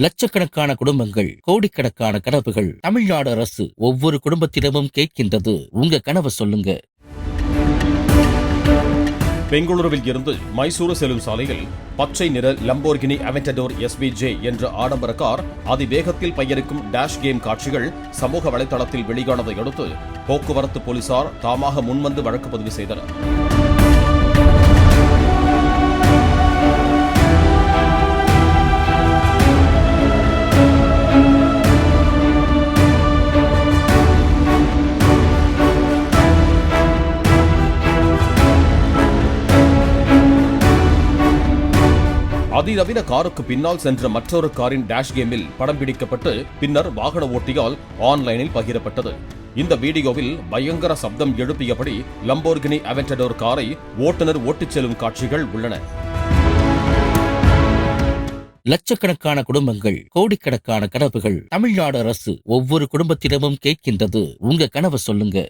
லட்சக்கணக்கான குடும்பங்கள், கோடிக்கணக்கான கனவுகள். தமிழ்நாடு அரசு ஒவ்வொரு குடும்பத்திடமும் கேட்கின்றது, உங்க கனவை சொல்லுங்க. பெங்களூருவில் இருந்து மைசூரு செல்லும் சாலையில் பச்சை நிற லம்போர்கினி அவென்டடோர் SVJ என்ற ஆடம்பர கார் அதிவேகத்தில் பயணிக்கும் டேஷ் கேம் காட்சிகள் சமூக வலைதளத்தில் வெளியானதை அடுத்து போக்குவரத்து போலீசார் தாமாக முன்வந்து வழக்கு பதிவு செய்தனர். அதிநவீன காருக்கு பின்னால் சென்ற மற்றொரு காரின் டேஷ் கேமில் படம் பிடிக்கப்பட்டு பின்னர் வாகன ஓட்டியால் ஆன்லைனில் பகிரப்பட்டது. இந்த வீடியோவில் பயங்கர சப்தம் எழுப்பியபடி லம்போர்கினி அவென்டடோர் காரை ஓட்டுநர் ஓட்டிச் செல்லும் காட்சிகள் உள்ளன. லட்சக்கணக்கான குடும்பங்கள், கோடிக்கணக்கான கனவுகள். தமிழ்நாடு அரசு ஒவ்வொரு குடும்பத்திடமும் கேட்கின்றது, உங்க கனவை சொல்லுங்க.